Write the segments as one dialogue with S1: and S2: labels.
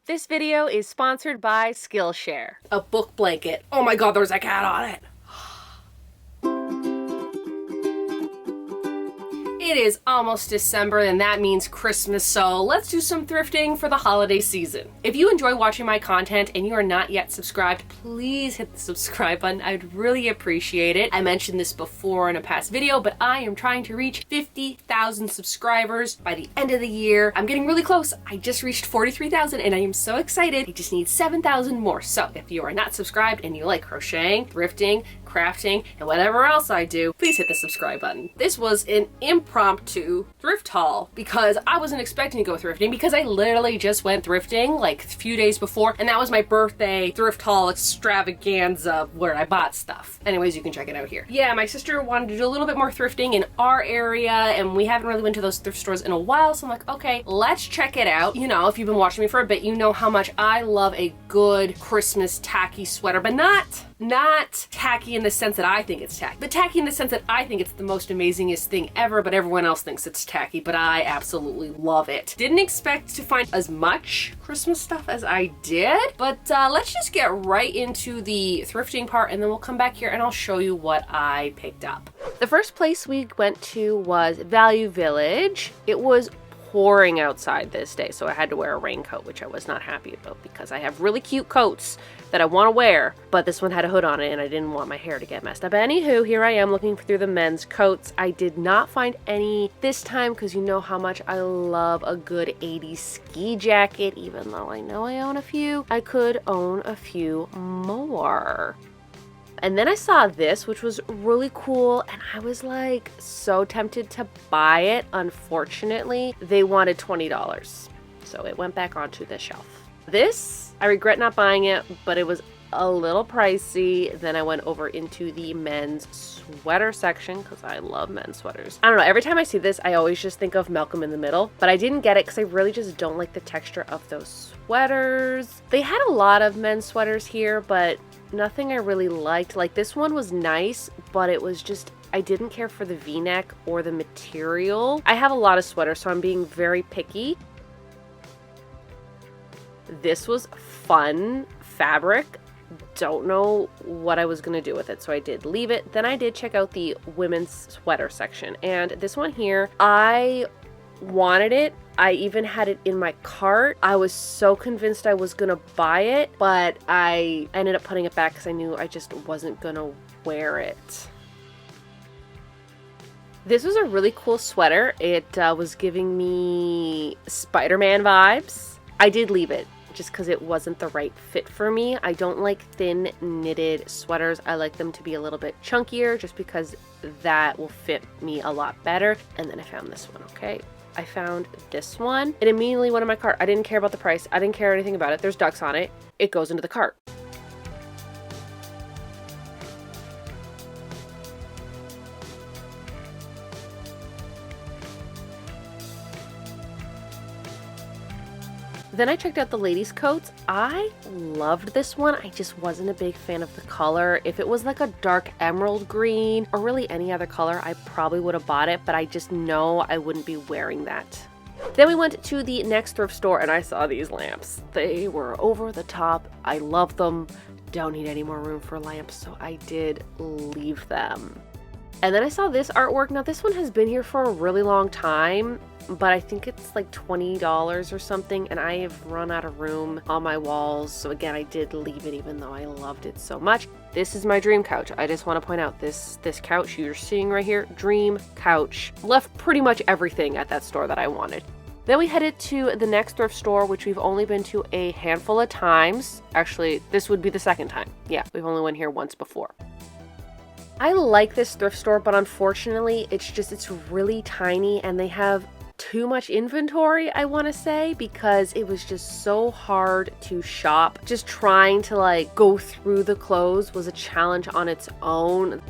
S1: This video is sponsored by Skillshare.
S2: A book blanket. Oh my god, there's a cat on it. It is almost December and that means Christmas, so let's do some thrifting for the holiday season. If you enjoy watching my content and you are not yet subscribed, please hit the subscribe button. I'd really appreciate it. I mentioned this before in a past video, but I am trying to reach 50,000 subscribers by the end of the year. I'm getting really close. I just reached 43,000 and I am so excited. I just need 7,000 more. So if you are not subscribed and you like crocheting, thrifting, crafting, and whatever else I do, please hit the subscribe button. This was an impromptu thrift haul because I wasn't expecting to go thrifting because I literally just went thrifting like a few days before, and that was my birthday thrift haul extravaganza where I bought stuff. Anyways, you can check it out here. Yeah, my sister wanted to do a little bit more thrifting in our area and we haven't really been to those thrift stores in a while, so I'm like, okay, let's check it out. You know, if you've been watching me for a bit, you know how much I love a good Christmas tacky sweater, but not tacky in the sense that I think it's tacky, but tacky in the sense that I think it's the most amazingest thing ever, but everyone else thinks it's tacky, but I absolutely love it. Didn't expect to find as much Christmas stuff as I did, but let's just get right into the thrifting part and then we'll come back here and I'll show you what I picked up. The first place we went to was Value Village. It was pouring outside this day, so I had to wear a raincoat, which I was not happy about because I have really cute coats that I want to wear, but this one had a hood on it and I didn't want my hair to get messed up. Anywho, here I am looking through the men's coats. I did not find any this time because you know how much I love a good 80s ski jacket. Even though I know I own a few, I could own a few more. And then I saw this, which was really cool, and I was like so tempted to buy it. Unfortunately, they wanted $20, so it went back onto the shelf. This, I regret not buying it, but it was a little pricey. Then I went over into the men's sweater section because I love men's sweaters. I don't know, every time I see this, I always just think of Malcolm in the Middle, but I didn't get it because I really just don't like the texture of those sweaters. They had a lot of men's sweaters here, but nothing I really liked. Like this one was nice, but it was just, I didn't care for the V-neck or the material. I have a lot of sweaters, so I'm being very picky. This was fun fabric. Don't know what I was gonna do with it, so I did leave it. Then I did check out the women's sweater section, and this one here, I wanted it. I even had it in my cart. I was so convinced I was gonna buy it, but I ended up putting it back because I knew I just wasn't gonna wear it. This was a really cool sweater. It was giving me Spider-Man vibes. I did leave it just because it wasn't the right fit for me. I don't like thin knitted sweaters. I like them to be a little bit chunkier just because that will fit me a lot better. And then I found this one, okay? I found this one. It immediately went in my cart. I didn't care about the price. I didn't care anything about it. There's ducks on it. It goes into the cart. Then I checked out the ladies' coats. I loved this one. I just wasn't a big fan of the color. If it was like a dark emerald green or really any other color, I probably would have bought it, but I just know I wouldn't be wearing that. Then we went to the next thrift store and I saw these lamps. They were over the top. I love them. Don't need any more room for lamps, so I did leave them. And then I saw this artwork. Now this one has been here for a really long time, but I think it's like $20 or something, and I have run out of room on my walls, so again, I did leave it even though I loved it so much. This is my dream couch. I just want to point out this couch you're seeing right here, dream couch. Left pretty much everything at that store that I wanted. Then we headed to the next thrift store, which we've only been to a handful of times. Actually, this would be the second time. Yeah, we've only went here once before. I like this thrift store, but unfortunately, it's really tiny and they have too much inventory, I want to say, because it was just so hard to shop. Just trying to like go through the clothes was a challenge on its own.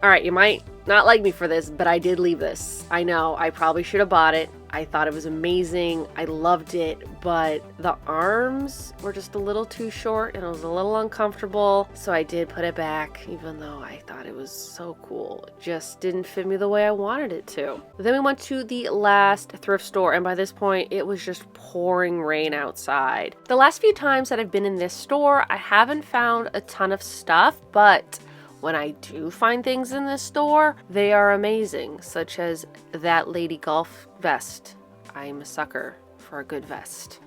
S2: All right, you might
S1: not like me for this, but I did leave this. I know, I probably should have bought it. I thought it was amazing. I loved it, but the arms were just a little too short and it was a little uncomfortable. So I did put it back, even though I thought it was so cool. It just didn't fit me the way I wanted it to. Then we went to the last thrift store, and by this point, it was just pouring rain outside. The last few times that I've been in this store, I haven't found a ton of stuff, but when I do find things in this store, they are amazing, such as that lady golf vest. I'm a sucker for a good vest.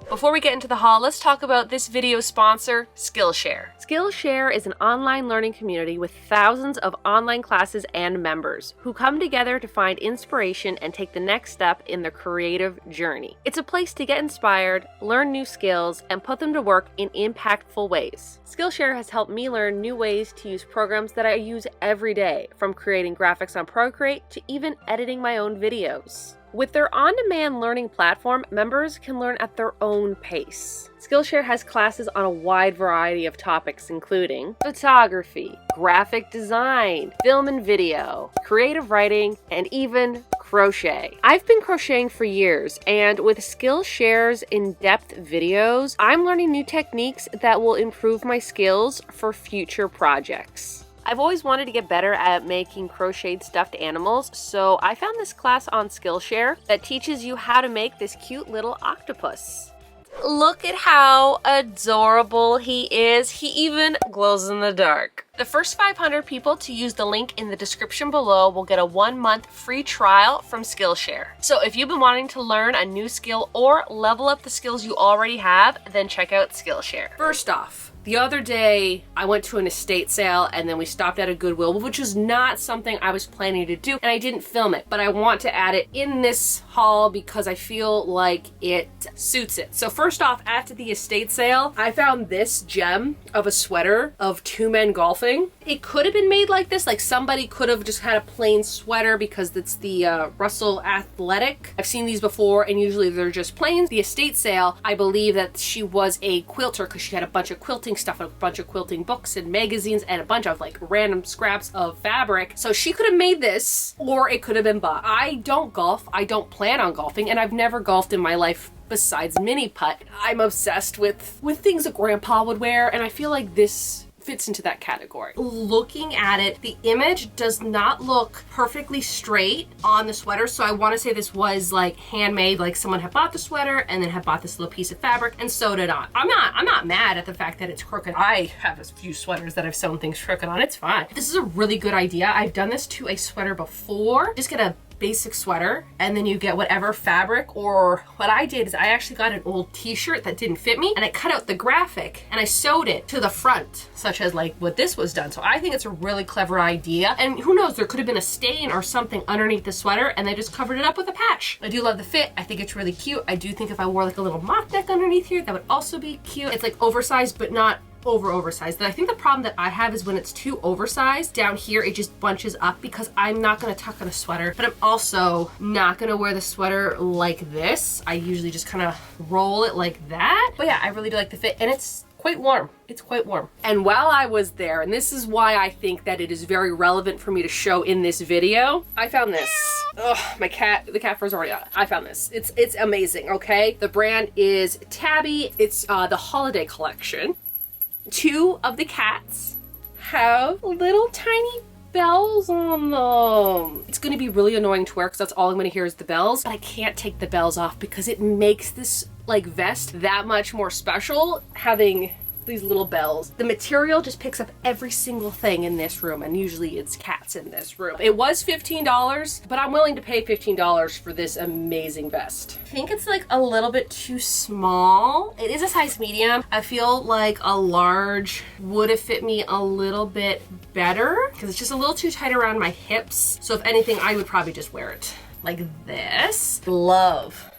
S2: Before we get into the haul, let's talk about this video sponsor, Skillshare.
S1: Skillshare is an online learning community with thousands of online classes and members who come together to find inspiration and take the next step in their creative journey. It's a place to get inspired, learn new skills, and put them to work in impactful ways. Skillshare has helped me learn new ways to use programs that I use every day, from creating graphics on Procreate to even editing my own videos. With their on-demand learning platform, members can learn at their own pace. Skillshare has classes on a wide variety of topics, including photography, graphic design, film and video, creative writing, and even crochet. I've been crocheting for years, and with Skillshare's in-depth videos, I'm learning new techniques that will improve my skills for future projects. I've always wanted to get better at making crocheted stuffed animals, so I found this class on Skillshare that teaches you how to make this cute little octopus. Look at how adorable he is. He even glows in the dark. The first 500 people to use the link in the description below will get a 1-month free trial from Skillshare. So if you've been wanting to learn a new skill or level up the skills you already have, then check out Skillshare.
S2: First off, the other day, I went to an estate sale and then we stopped at a Goodwill, which was not something I was planning to do, and I didn't film it, but I want to add it in this haul because I feel like it suits it. So first off, after the estate sale, I found this gem of a sweater of 2 men golfing. It could have been made like this, like somebody could have just had a plain sweater because it's the Russell Athletic. I've seen these before and usually they're just plain. The estate sale, I believe that she was a quilter because she had a bunch of quilting stuff, a bunch of quilting books and magazines and a bunch of like random scraps of fabric. So she could have made this, or it could have been bought. I don't golf, I don't plan on golfing, and I've never golfed in my life besides mini putt. I'm obsessed with things that grandpa would wear, and I feel like this fits into that category. Looking at it, the image does not look perfectly straight on the sweater, so I want to say this was like handmade, like someone had bought the sweater and then had bought this little piece of fabric and sewed it on. I'm not mad at the fact that it's crooked. I have a few sweaters that I've sewn things crooked on. It's fine. This is a really good idea. I've done this to a sweater before. Just get a basic sweater and then you get whatever fabric, or what I did is I actually got an old t-shirt that didn't fit me and I cut out the graphic and I sewed it to the front, such as like what this was done. So I think it's a really clever idea, and who knows, there could have been a stain or something underneath the sweater and they just covered it up with a patch. I do love the fit. I think it's really cute. I do think if I wore like a little mock neck underneath here, that would also be cute. It's like oversized but not oversized. But I think the problem that I have is when it's too oversized down here, it just bunches up because I'm not going to tuck on a sweater, but I'm also not going to wear the sweater like this. I usually just kind of roll it like that. But yeah, I really do like the fit, and it's quite warm. It's quite warm. And while I was there, and this is why I think that it is very relevant for me to show in this video, I found this. Ugh, the cat fur's already out. I found this. It's amazing, okay? The brand is Tabby. It's the holiday collection. 2 of the cats have little tiny bells on them. It's going to be really annoying to wear because that's all I'm going to hear is the bells. But I can't take the bells off because it makes this like vest that much more special having these little bells. The material just picks up every single thing in this room, and usually it's cats in this room. It was $15, but I'm willing to pay $15 for this amazing vest. I think it's like a little bit too small. It is a size medium. I feel like a large would have fit me a little bit better because it's just a little too tight around my hips. So if anything, I would probably just wear it like this. Love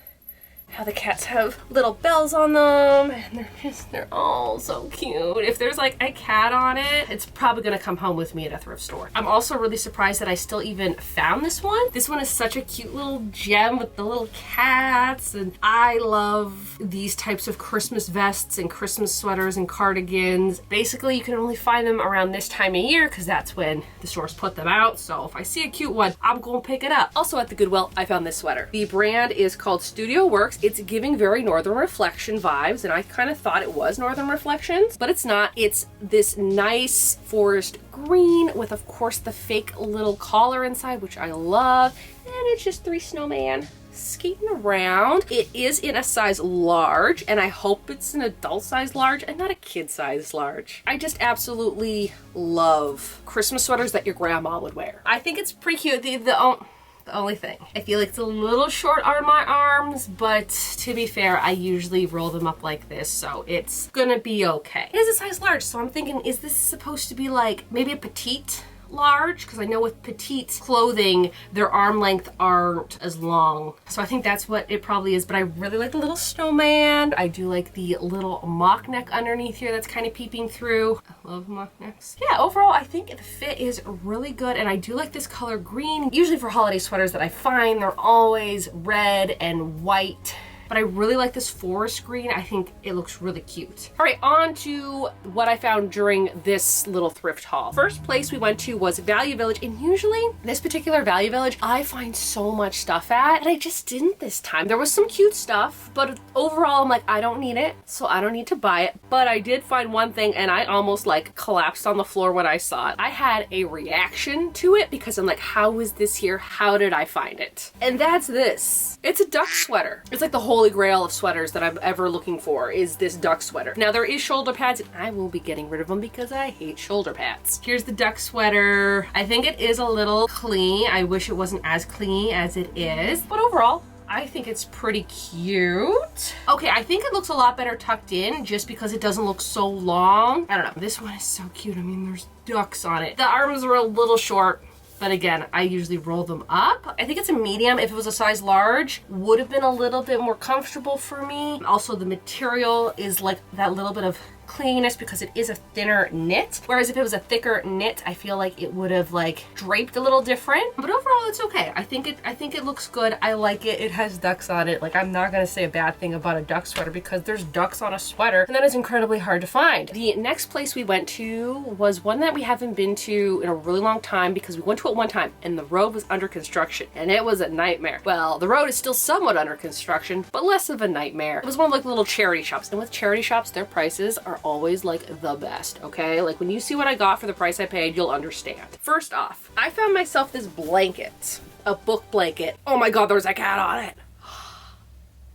S2: how the cats have little bells on them, and they're all so cute. If there's like a cat on it, it's probably gonna come home with me at a thrift store. I'm also really surprised that I still even found this one. This one is such a cute little gem with the little cats, and I love these types of Christmas vests and Christmas sweaters and cardigans. Basically, you can only find them around this time of year because that's when the stores put them out. So if I see a cute one, I'm gonna pick it up. Also at the Goodwill, I found this sweater. The brand is called Studio Works. It's giving very Northern Reflection vibes, and I kind of thought it was Northern Reflections, but it's not. It's this nice forest green with, of course, the fake little collar inside, which I love, and it's just 3 snowmen skating around. It is in a size large, and I hope it's an adult size large and not a kid size large. I just absolutely love Christmas sweaters that your grandma would wear. I think it's pretty cute. The only thing, I feel like it's a little short on my arms, but to be fair, I usually roll them up like this, so it's gonna be okay. It is a size large, so I'm thinking, is this supposed to be like maybe a petite large? Because I know with petite clothing, their arm length aren't as long. So I think that's what it probably is, but I really like the little snowman. I do like the little mock neck underneath here that's kind of peeping through. I love mock necks. Yeah, overall, I think the fit is really good, and I do like this color green. Usually for holiday sweaters that I find, they're always red and white, but I really like this forest green. I think it looks really cute. All right, on to what I found during this little thrift haul. First place we went to was Value Village, and usually this particular Value Village, I find so much stuff at, and I just didn't this time. There was some cute stuff, but overall I'm like, I don't need it, so I don't need to buy it. But I did find one thing, and I almost like collapsed on the floor when I saw it. I had a reaction to it because I'm like, how is this here? How did I find it? And that's this. It's a duck sweater. It's like the holy grail of sweaters that I'm ever looking for is this duck sweater. Now there is shoulder pads, and I will be getting rid of them because I hate shoulder pads. Here's the duck sweater. I think it is a little clingy. I wish it wasn't as clingy as it is, but overall, I think it's pretty cute. Okay, I think it looks a lot better tucked in just because it doesn't look so long. I don't know. This one is so cute. I mean, there's ducks on it. The arms are a little short, but again, I usually roll them up. I think it's a medium. If it was a size large, would have been a little bit more comfortable for me. Also, the material is like that little bit of cleanness because it is a thinner knit. Whereas if it was a thicker knit, I feel like it would have like draped a little different. But overall, it's okay. I think it looks good. I like it. It has ducks on it. Like, I'm not gonna say a bad thing about a duck sweater because there's ducks on a sweater, and that is incredibly hard to find. The next place we went to was one that we haven't been to in a really long time because we went to it one time and the road was under construction and it was a nightmare. Well, the road is still somewhat under construction, but less of a nightmare. It was one of like little charity shops, and with charity shops, their prices are always like the best, okay? Like when you see what I got for the price I paid, you'll understand. First off, I found myself this blanket, a book blanket. Oh my God, there's a cat on it.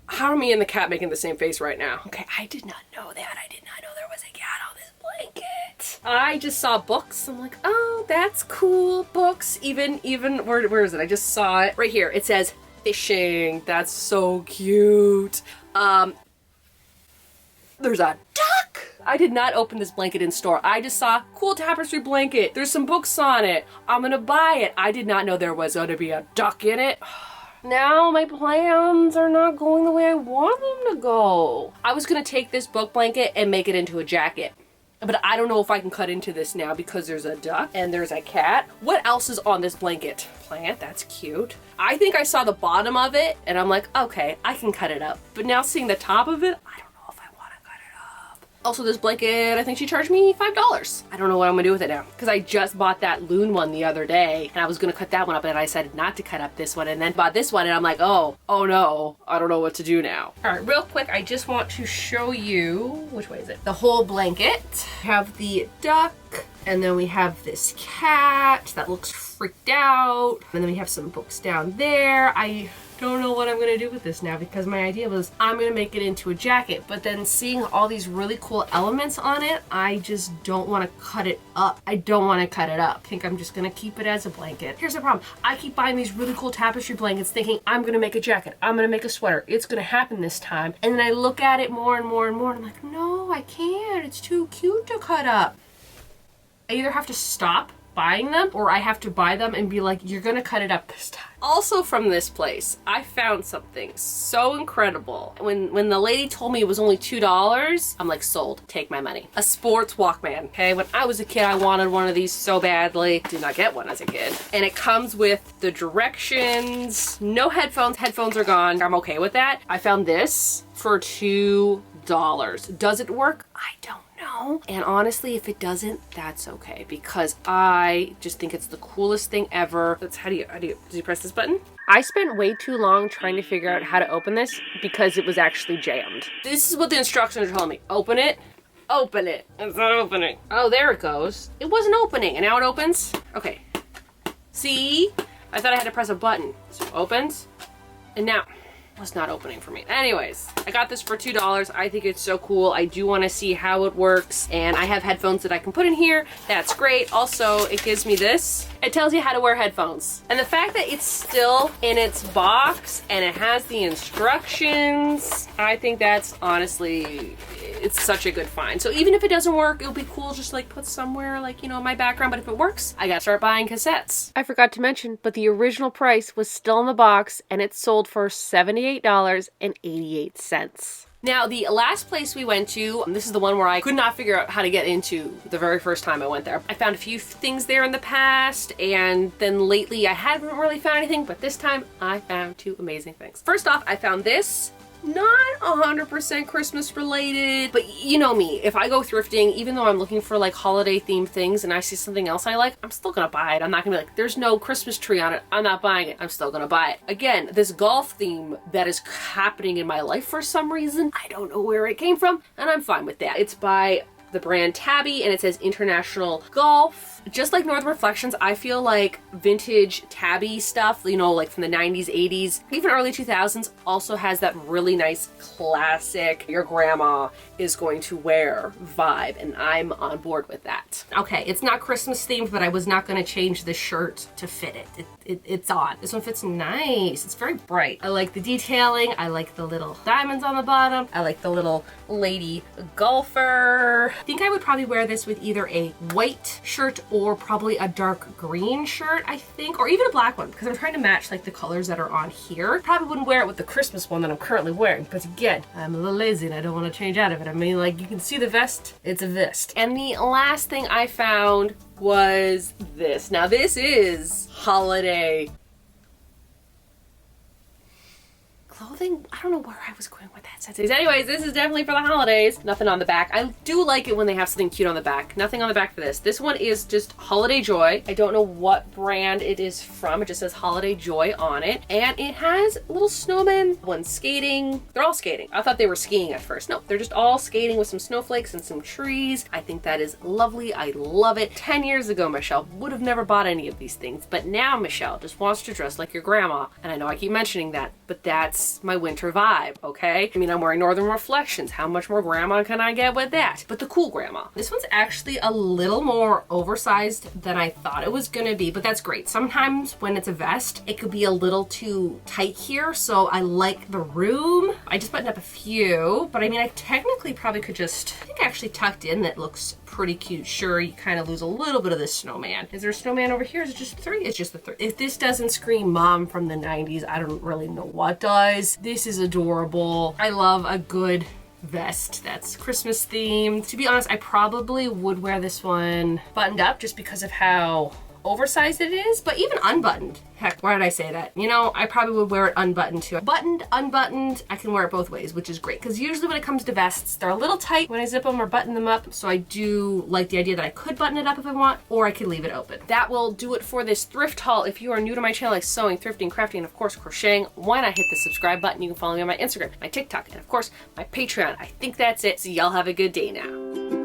S2: How are me and the cat making the same face right now? Okay, I did not know that. I did not know there was a cat on this blanket. I just saw books. I'm like, oh, that's cool. Books, even, where is it? I just saw it right here. It says fishing. That's so cute. There's a duck. I did not open this blanket in store. I just saw cool tapestry blanket. There's some books on it. I'm gonna buy it. I did not know there was gonna be a duck in it. Now my plans are not going the way I want them to go. I was gonna take this book blanket and make it into a jacket, but I don't know if I can cut into this now because there's a duck and there's a cat. What else is on this blanket? Plant, that's cute. I think I saw the bottom of it and I'm like, okay, I can cut it up. But now seeing the top of it, I don't know if I want to cut it up. Also, this blanket, I think she charged me $5. I don't know what I'm gonna do with it now because I just bought that loon one the other day and I was gonna cut that one up and I decided not to cut up this one and then bought this one and I'm like, oh no, I don't know what to do now. All right, real quick, I just want to show you, which way is it? The whole blanket. We have the duck and then we have this cat that looks freaked out. And then we have some books down there. I don't know what I'm gonna do with this now because my idea was I'm gonna make it into a jacket, but then seeing all these really cool elements on it, I just don't want to cut it up. I don't want to cut it up. I think I'm just gonna keep it as a blanket. Here's the problem. I keep buying these really cool tapestry blankets thinking I'm gonna make a jacket, I'm gonna make a sweater, it's gonna happen this time. And then I look at it more and more and more and I'm like, no, I can't. It's too cute to cut up. I either have to stop buying them, or I have to buy them and be like, you're gonna cut it up this time. Also from this place, I found something so incredible. When the lady told me it was only $2, I'm like, sold, take my money. A sports Walkman, okay? When I was a kid, I wanted one of these so badly. Did not get one as a kid. And it comes with the directions, no headphones. Headphones are gone. I'm okay with that. I found this for $2. Does it work? I don't know. And honestly, if it doesn't, that's okay, because I just think it's the coolest thing ever. That's how do you press this button?
S1: I spent way too long trying to figure out how to open this because it was actually jammed.
S2: This is what the instructions are telling me. Open it. Open it. It's not opening. Oh, there it goes. It wasn't opening, and now it opens. Okay. See? I thought I had to press a button. So it opens, and now it's not opening for me. Anyways, I got this for $2. I think it's so cool. I do want to see how it works, and I have headphones that I can put in here. That's great. Also, it gives me this. It tells you how to wear headphones. And the fact that it's still in its box and it has the instructions, I think that's honestly, it's such a good find. So even if it doesn't work, it'll be cool just like put somewhere like, you know, in my background. But if it works, I gotta start buying cassettes.
S1: I forgot to mention, but the original price was still in the box and it sold for $78.88.
S2: Now, the last place we went to, this is the one where I could not figure out how to get into the very first time I went there. I found a few things there in the past, and then lately I haven't really found anything, but this time I found two amazing things. First off, I found this. Not 100% Christmas related, but you know me, if I go thrifting, even though I'm looking for like holiday themed things and I see something else I like, I'm still gonna buy it. I'm not gonna be like, there's no Christmas tree on it, I'm not buying it. I'm still gonna buy it. Again, this golf theme that is happening in my life for some reason, I don't know where it came from, and I'm fine with that. It's by the brand Tabby, and it says International Golf. Just like Northern Reflections, I feel like vintage Tabby stuff, you know, like from the 90s, 80s, even early 2000s, also has that really nice classic, your grandma is going to wear vibe, and I'm on board with that. Okay, it's not Christmas themed, but I was not going to change the shirt to fit it. It's on. This one fits nice. It's very bright. I like the detailing. I like the little diamonds on the bottom. I like the little lady golfer. I think I would probably wear this with either a white shirt or probably a dark green shirt, I think, or even a black one, because I'm trying to match like the colors that are on here. Probably wouldn't wear it with the Christmas one that I'm currently wearing, but again, I'm a little lazy and I don't want to change out of it. I mean, like, you can see the vest, it's a vest. And the last thing I found was this. Now this is holiday clothing. I don't know where I was going with that sentence. Anyways, this is definitely for the holidays. Nothing on the back. I do like it when they have something cute on the back. Nothing on the back for this. This one is just Holiday Joy. I don't know what brand it is from. It just says Holiday Joy on it. And it has little snowmen. One skating. They're all skating. I thought they were skiing at first. No, they're just all skating with some snowflakes and some trees. I think that is lovely. I love it. 10 years ago, Michelle would have never bought any of these things. But now Michelle just wants to dress like your grandma. And I know I keep mentioning that, but that's my winter vibe, okay? I mean, I'm wearing Northern Reflections. How much more grandma can I get with that? But the cool grandma. This one's actually a little more oversized than I thought it was gonna be, but that's great. Sometimes when it's a vest, it could be a little too tight here, so I like the room. I just buttoned up a few, but I mean, I technically probably could just, I think I actually tucked in that looks pretty cute. Sure, you kind of lose a little bit of this snowman. Is there a snowman over here? Is it just three? It's just the three. If this doesn't scream mom from the 90s, I don't really know what does. This is adorable. I love a good vest that's Christmas themed. To be honest, I probably would wear this one buttoned up just because of how oversized it is, but even unbuttoned. Heck, why did I say that? You know, I probably would wear it unbuttoned too. Buttoned, unbuttoned, I can wear it both ways, which is great, because usually when it comes to vests, they're a little tight when I zip them or button them up, so I do like the idea that I could button it up if I want, or I could leave it open. That will do it for this thrift haul. If you are new to my channel, like sewing, thrifting, crafting, and of course crocheting, why not hit the subscribe button? You can follow me on my Instagram, my TikTok, and of course my Patreon. I think that's it, so y'all have a good day now.